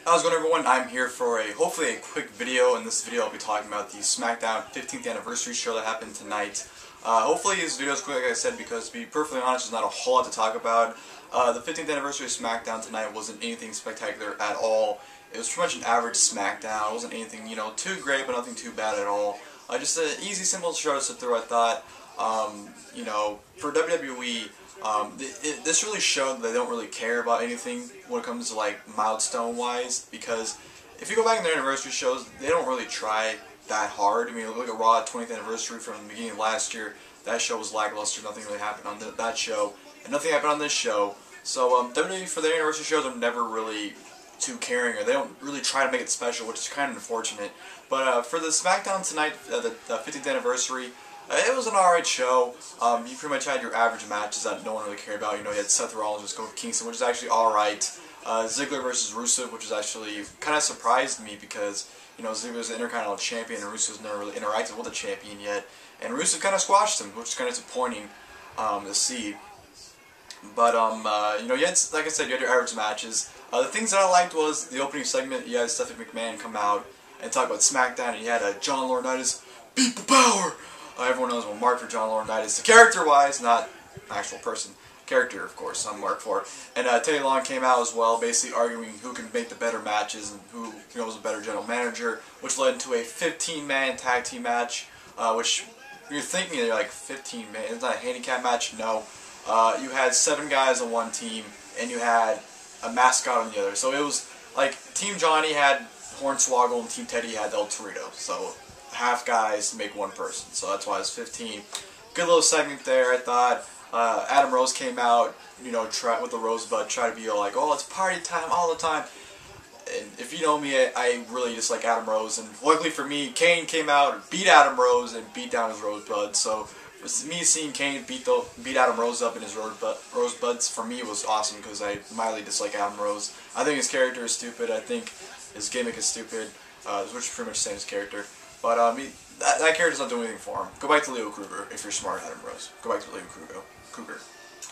How's it going, everyone? I'm here for hopefully a quick video. In this video I'll be talking about the SmackDown 15th anniversary show that happened tonight. Hopefully this video is quick, like I said, because to be perfectly honest, there's not a whole lot to talk about. The 15th anniversary of SmackDown tonight wasn't anything spectacular at all. It was pretty much an average SmackDown. It wasn't anything, too great, but nothing too bad at all. Just an easy, simple show to sit through, I thought. For WWE, this really showed that they don't really care about anything when it comes to like milestone-wise, because if you go back in their anniversary shows, they don't really try that hard. I mean, look at Raw 20th anniversary from the beginning of last year. That show was lackluster. Nothing really happened on that show, and nothing happened on this show. So WWE for their anniversary shows are never really too caring, or they don't really try to make it special, which is kind of unfortunate. But for the SmackDown tonight, the 15th anniversary, it was an alright show. You pretty much had your average matches that no one really cared about. You had Seth Rollins just go with Kingston, which is actually alright. Ziggler versus Rusev, which is actually kind of surprised me because, Ziggler's the Intercontinental Champion and Rusev's never really interacted with a champion yet. And Rusev kind of squashed him, which is kind of disappointing to see. But, you had, like I said, you had your average matches. The things that I liked was the opening segment. You had Stephanie McMahon come out and talk about SmackDown, and you had John Laurinaitis, People Power! Everyone knows I'm marked for John Laurinaitis, the character-wise, not actual person. Character, of course, I'm marked for. And Teddy Long came out as well, basically arguing who can make the better matches and who was a better general manager, which led into a 15-man tag team match, which you're thinking they're like 15 man. It's not a handicap match. No, you had 7 guys on one team, and you had a mascot on the other. So it was like Team Johnny had Hornswoggle and Team Teddy had El Torito. So half guys to make one person, so that's why it's 15. Good little segment there, I thought. Adam Rose came out, with the Rosebud, try to be like, oh, it's party time all the time. And if you know me, I really dislike Adam Rose, and luckily for me, Kane came out, beat Adam Rose, and beat down his Rosebud. So for me, seeing Kane beat Adam Rose up in his Rosebuds, for me was awesome, because I mildly dislike Adam Rose. I think his character is stupid. I think his gimmick is stupid, which is pretty much the same as character. But that character's not doing anything for him. Go back to Leo Kruger if you're smart, Adam Rose. Go back to Leo Kruger.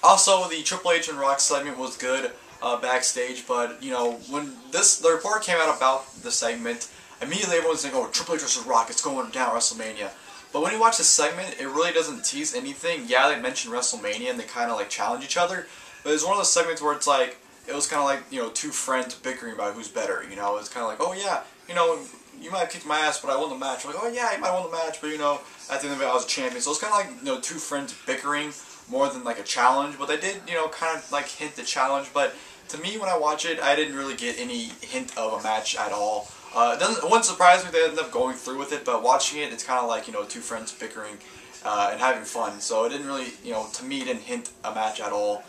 Also, the Triple H and Rock segment was good backstage, but when the report came out about the segment, immediately everyone's saying, "Oh, Triple H versus Rock, it's going down at WrestleMania." But when you watch the segment, it really doesn't tease anything. Yeah, they mention WrestleMania and they kind of like challenge each other, but it's one of those segments where it's like it was kind of like two friends bickering about who's better. It's kind of like, oh yeah, you might have kicked my ass, but I won the match. Like, oh yeah, you might have won the match, but at the end of it, I was a champion. So it's kind of like, 2 friends bickering more than like a challenge. But they did, kind of like hint the challenge. But to me, when I watch it, I didn't really get any hint of a match at all. It wouldn't surprise me if they ended up going through with it, but watching it, it's kind of like, 2 friends bickering and having fun. So it didn't really, to me, it didn't hint a match at all.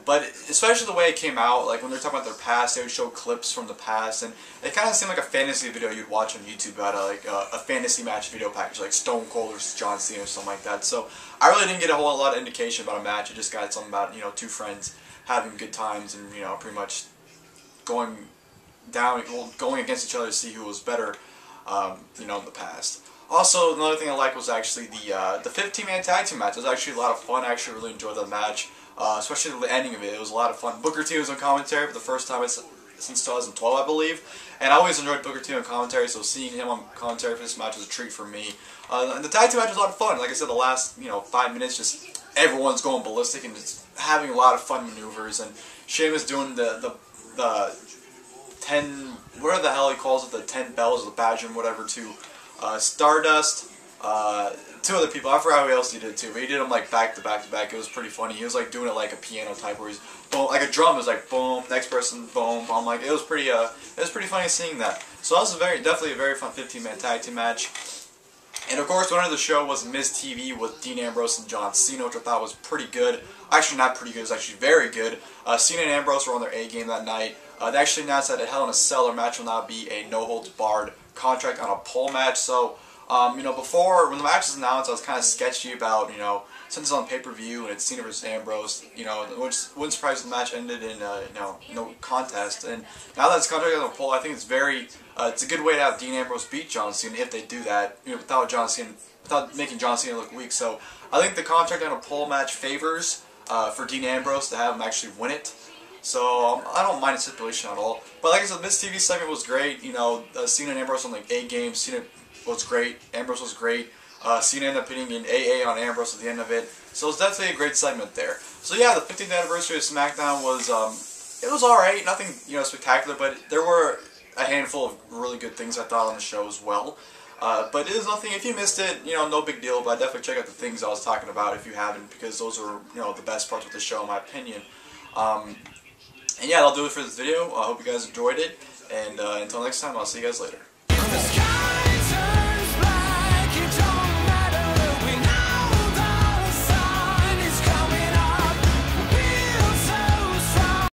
But especially the way it came out, like when they're talking about their past, they would show clips from the past, and it kind of seemed like a fantasy video you'd watch on YouTube about a fantasy match video package, like Stone Cold versus John Cena or something like that. So I really didn't get a whole lot of indication about a match. I just got something about 2 friends having good times and pretty much going against each other to see who was better, in the past. Also, another thing I liked was actually the 15-man tag team match. It was actually a lot of fun. I actually really enjoyed the match. Especially the ending of it. It was a lot of fun. Booker T was on commentary for the first time since 2012, I believe. And I always enjoyed Booker T on commentary, so seeing him on commentary for this match was a treat for me. And the tag team match was a lot of fun. Like I said, the last 5 minutes, just everyone's going ballistic and just having a lot of fun maneuvers. And Sheamus doing the 10, whatever the hell he calls it, the 10 bells, the badger, and whatever, to Stardust. 2 other people, I forgot who else he did too, but he did them like back to back to back. It was pretty funny. He was like doing it like a piano type, where he's boom, like a drum is like boom, next person boom, boom. Like it was pretty funny seeing that. So that was definitely a very fun 15-man tag team match. And of course, winner of the show was Miz TV with Dean Ambrose and John Cena, which I thought was pretty good. Actually, not pretty good. It was actually very good. Cena and Ambrose were on their A game that night. They actually announced that a Hell in a Cell match will now be a no holds barred contract on a pole match. So. Before, when the match was announced, I was kind of sketchy about, since it's on pay-per-view and it's Cena versus Ambrose, which wouldn't surprise if the match ended in, no contest. And now that it's contracted on a pole, I think it's it's a good way to have Dean Ambrose beat John Cena if they do that, without making John Cena look weak. So I think the contract on a pole match favors for Dean Ambrose to have him actually win it. So I don't mind a stipulation at all. But like I said, this TV segment was great. You know, Cena and Ambrose on like 8 games. Cena was great. Ambrose was great. Cena ended up hitting an AA on Ambrose at the end of it. So it was definitely a great segment there. So yeah, the 15th anniversary of SmackDown was it was alright. Nothing spectacular, but there were a handful of really good things I thought on the show as well. But it is nothing, if you missed it, no big deal, but definitely check out the things I was talking about if you haven't, because those are, the best parts of the show in my opinion. And yeah, that'll do it for this video. I hope you guys enjoyed it, and until next time, I'll see you guys later.